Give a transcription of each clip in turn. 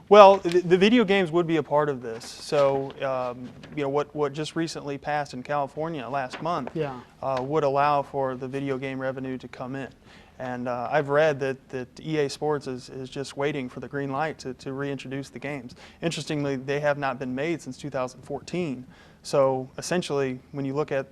Well, the video games would be a part of this. So, you know, what just recently passed in California last month would allow for the video game revenue to come in. And I've read that EA Sports is just waiting for the green light to reintroduce the games. Interestingly, they have not been made since 2014. So essentially, when you look at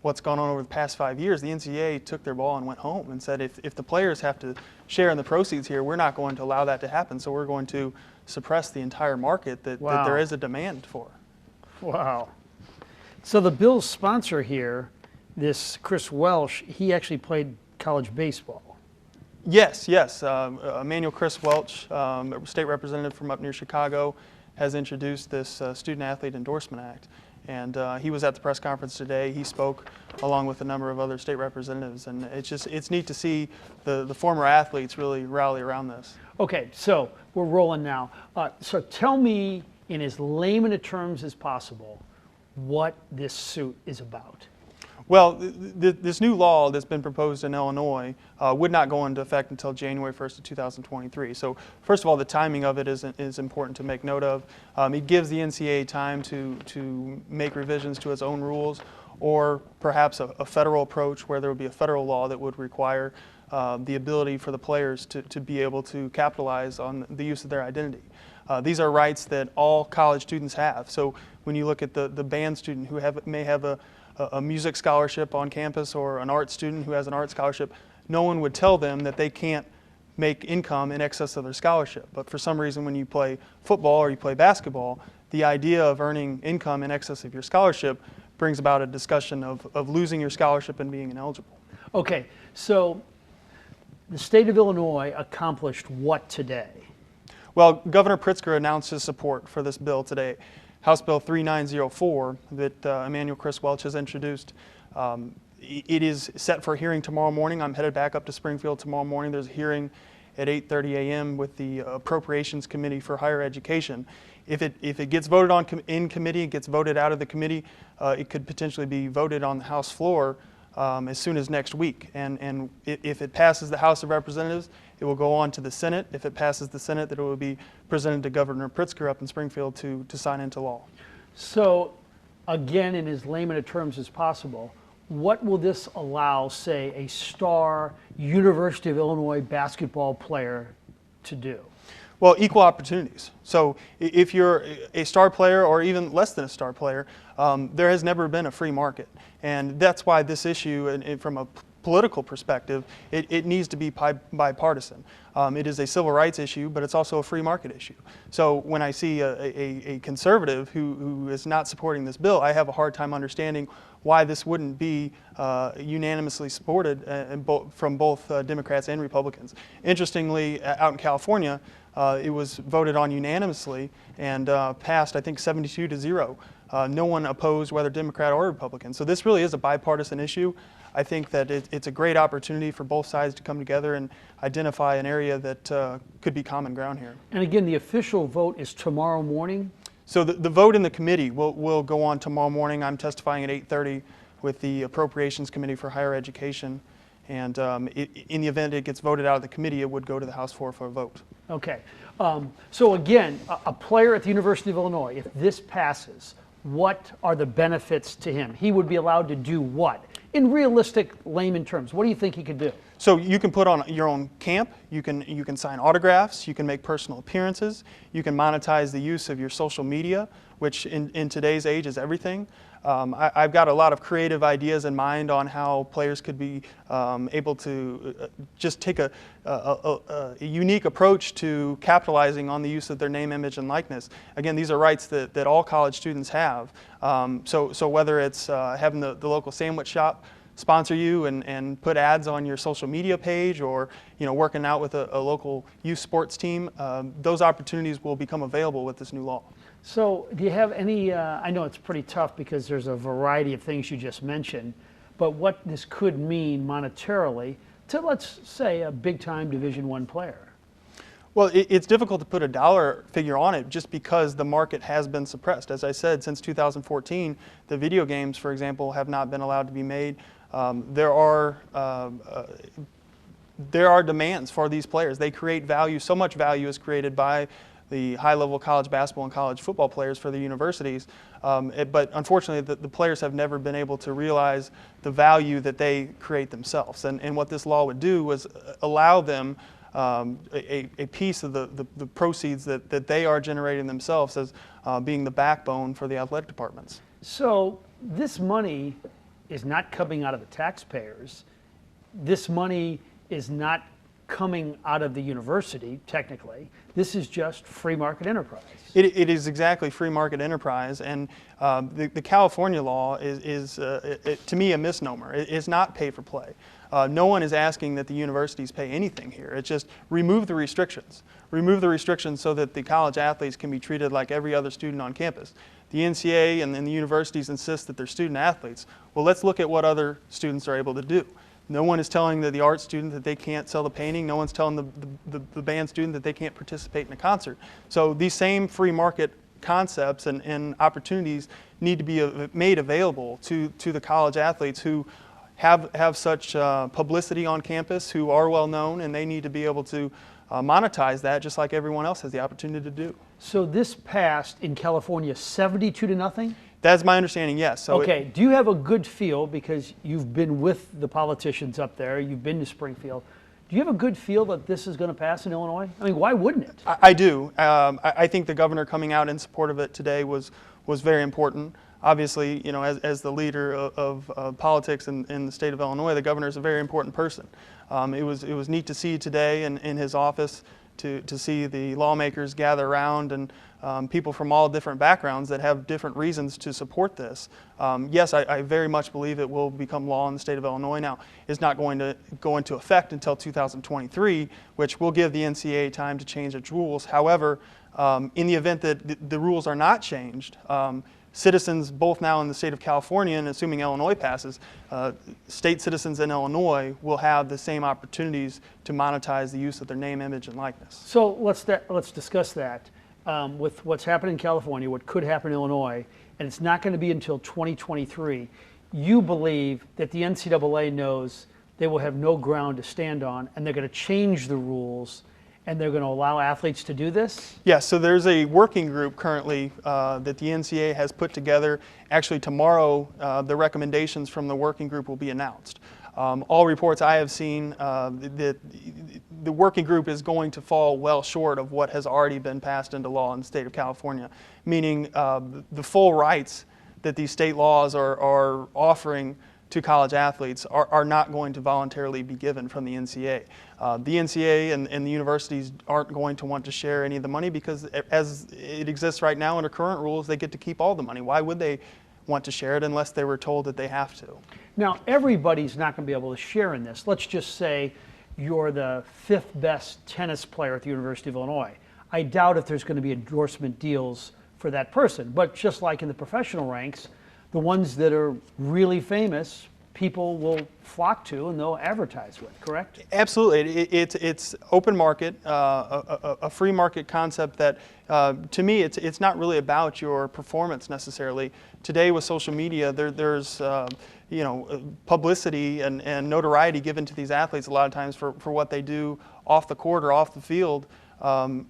what's gone on over the past 5 years, the NCAA took their ball and went home and said, if the players have to share in the proceeds here, we're not going to allow that to happen. So we're going to suppress the entire market that there is a demand for. Wow. So the bill's sponsor here, this Chris Welsh, he actually played college baseball. Yes. Emmanuel Chris Welch, state representative from up near Chicago, has introduced this Student Athlete Endorsement Act. And he was at the press conference today. He spoke along with a number of other state representatives. And it's neat to see the former athletes really rally around this. Okay, so we're rolling now. So tell me in as layman of terms as possible what this suit is about. Well, this new law that's been proposed in Illinois would not go into effect until January 1st of 2023. So first of all, the timing of it is important to make note of. It gives the NCAA time to make revisions to its own rules, or perhaps a federal approach where there would be a federal law that would require the ability for the players to be able to capitalize on the use of their identity. These are rights that all college students have. So when you look at the band student who may have a music scholarship on campus, or an art student who has an art scholarship, no one would tell them that they can't make income in excess of their scholarship. But for some reason, when you play football or you play basketball, the idea of earning income in excess of your scholarship brings about a discussion of losing your scholarship and being ineligible. Okay, so the state of Illinois accomplished what today? Well, Governor Pritzker announced his support for this bill today. House Bill 3904 that Emmanuel Chris Welch has introduced. It is set for a hearing tomorrow morning. I'm headed back up to Springfield tomorrow morning. There's a hearing at 8:30 a.m. with the Appropriations Committee for Higher Education. If it gets voted on in committee, it gets voted out of the committee, it could potentially be voted on the House floor as soon as next week. And if it passes the House of Representatives, it will go on to the Senate. If it passes the Senate, then it will be presented to Governor Pritzker up in Springfield to sign into law. So, again, in as layman of terms as possible, what will this allow, say, a star University of Illinois basketball player to do? Well, equal opportunities. So if you're a star player or even less than a star player, there has never been a free market. And that's why this issue, and from a political perspective, it needs to be bipartisan. It is a civil rights issue, but it's also a free market issue. So when I see a conservative who is not supporting this bill, I have a hard time understanding why this wouldn't be unanimously supported from both Democrats and Republicans. Interestingly, out in California, it was voted on unanimously and passed, I think, 72-0. No one opposed, whether Democrat or Republican. So this really is a bipartisan issue. I think that it's a great opportunity for both sides to come together and identify an area that could be common ground here. And again, the official vote is tomorrow morning? So the vote in the committee will go on tomorrow morning. I'm testifying at 8:30 with the Appropriations Committee for Higher Education. And in the event it gets voted out of the committee, it would go to the House floor for a vote. Okay. So again, a player at the University of Illinois, if this passes, what are the benefits to him? He would be allowed to do what? In realistic layman terms, what do you think he could do? So you can put on your own camp, you can sign autographs, you can make personal appearances, you can monetize the use of your social media, which in today's age is everything. I've got a lot of creative ideas in mind on how players could be able to just take a unique approach to capitalizing on the use of their name, image, and likeness. Again, these are rights that all college students have. So whether it's having the local sandwich shop sponsor you and put ads on your social media page, or working out with a local youth sports team, those opportunities will become available with this new law. So do you have any, I know it's pretty tough because there's a variety of things you just mentioned, but what this could mean monetarily to, let's say, a big-time Division I player? Well, it's difficult to put a dollar figure on it just because the market has been suppressed. As I said, since 2014, the video games, for example, have not been allowed to be made. There are demands for these players. They create value. So much value is created by the high-level college basketball and college football players for the universities. But unfortunately, the players have never been able to realize the value that they create themselves. And what this law would do was allow them a piece of the proceeds that they are generating themselves as being the backbone for the athletic departments. So this money is not coming out of the taxpayers. This money is not coming out of the university, technically. This is just free market enterprise. It is exactly free market enterprise, and the California law is to me, a misnomer. It's not pay for play. No one is asking that the universities pay anything here. It's just remove the restrictions. Remove the restrictions so that the college athletes can be treated like every other student on campus. The NCAA and the universities insist that they're student athletes. Well, let's look at what other students are able to do. No one is telling the art student that they can't sell the painting. No one's telling the band student that they can't participate in a concert. So these same free market concepts and opportunities need to be made available to the college athletes who have such publicity on campus, who are well known, and they need to be able to monetize that just like everyone else has the opportunity to do. So this passed in California 72-0? That's my understanding, yes. So okay, do you have a good feel, because you've been with the politicians up there, you've been to Springfield, do you have a good feel that this is going to pass in Illinois? I mean, why wouldn't it? I do. I think the governor coming out in support of it today was very important. Obviously, you know, as the leader of politics in the state of Illinois, the governor is a very important person. It was neat to see today in his office to see the lawmakers gather around and people from all different backgrounds that have different reasons to support this. Yes, I very much believe it will become law in the state of Illinois. Now, it's not going to go into effect until 2023, which will give the NCAA time to change its rules. However, in the event that the rules are not changed, citizens both now in the state of California and assuming Illinois passes, state citizens in Illinois will have the same opportunities to monetize the use of their name, image, and likeness. So let's discuss that. With what's happened in California, what could happen in Illinois, and it's not going to be until 2023, you believe that the NCAA knows they will have no ground to stand on, and they're going to change the rules, and they're going to allow athletes to do this? Yes, so there's a working group currently that the NCAA has put together. Actually, tomorrow, the recommendations from the working group will be announced. All reports I have seen, that the working group is going to fall well short of what has already been passed into law in the state of California, meaning the full rights that these state laws are offering to college athletes are not going to voluntarily be given from the NCAA. The NCAA and the universities aren't going to want to share any of the money because as it exists right now under current rules, they get to keep all the money. Why would they want to share it unless they were told that they have to? Now, everybody's not going to be able to share in this. Let's just say you're the 5th best tennis player at the University of Illinois. I doubt if there's going to be endorsement deals for that person. But just like in the professional ranks, the ones that are really famous, people will flock to and they'll advertise with, correct? Absolutely. It's open market, a free market concept that, to me, it's not really about your performance necessarily. Today with social media, there's publicity and notoriety given to these athletes a lot of times for what they do off the court or off the field,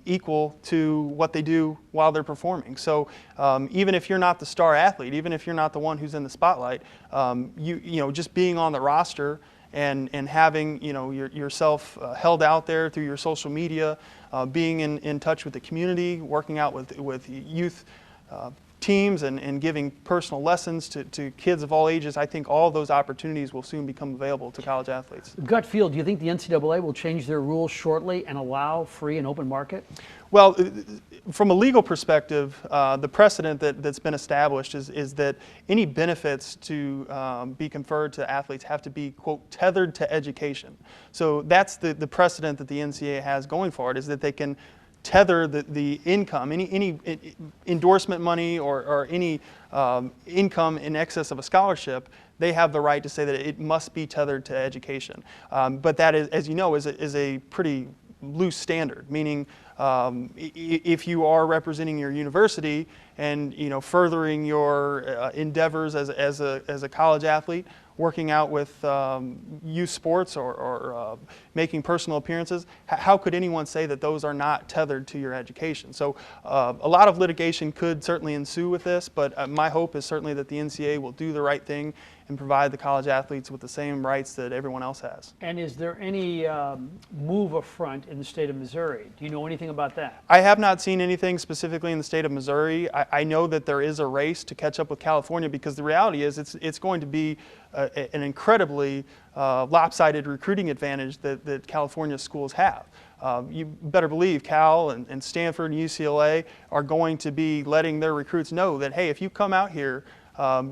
equal to what they do while they're performing. So even if you're not the star athlete, even if you're not the one who's in the spotlight, just being on the roster and having yourself held out there through your social media, being in touch with the community, working out with youth teams and giving personal lessons to kids of all ages, I think all of those opportunities will soon become available to college athletes. Gut feel, do you think the NCAA will change their rules shortly and allow free and open market? Well, from a legal perspective, the precedent that's been established is that any benefits to be conferred to athletes have to be, quote, tethered to education. So that's the precedent that the NCAA has going forward, is that they can tether the income, any endorsement money or any income in excess of a scholarship. They have the right to say that it must be tethered to education. But that is, as you know, is a pretty loose standard, meaning if you are representing your university and furthering your endeavors as a college athlete, working out with youth sports or making personal appearances, how could anyone say that those are not tethered to your education? So a lot of litigation could certainly ensue with this, but my hope is certainly that the NCAA will do the right thing and provide the college athletes with the same rights that everyone else has. And is there any move affront in the state of Missouri? Do you know anything about that? I have not seen anything specifically in the state of Missouri. I know that there is a race to catch up with California, because the reality is it's going to be an incredibly lopsided recruiting advantage that California schools have. You better believe Cal and Stanford and UCLA are going to be letting their recruits know that, hey, if you come out here,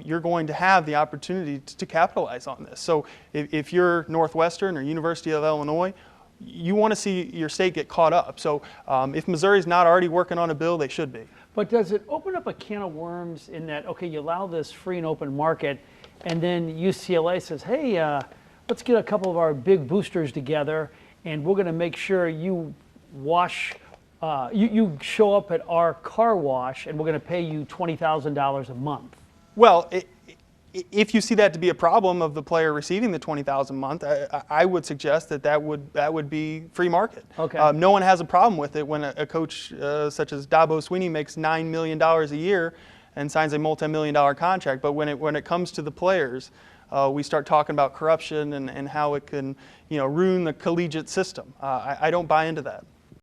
you're going to have the opportunity to capitalize on this. So if you're Northwestern or University of Illinois, you want to see your state get caught up. So if Missouri's not already working on a bill, they should be. But does it open up a can of worms in that, okay, you allow this free and open market, and then UCLA says, hey, let's get a couple of our big boosters together, and we're going to make sure you wash, you show up at our car wash, and we're going to pay you $20,000 a month. Well, if you see that to be a problem of the player receiving the $20,000 a month, I would suggest that would be free market. Okay. No one has a problem with it when a coach such as Dabo Swinney makes $9 million a year and signs a multi-million-dollar contract. But when it comes to the players, we start talking about corruption and how it can ruin the collegiate system. I don't buy into that.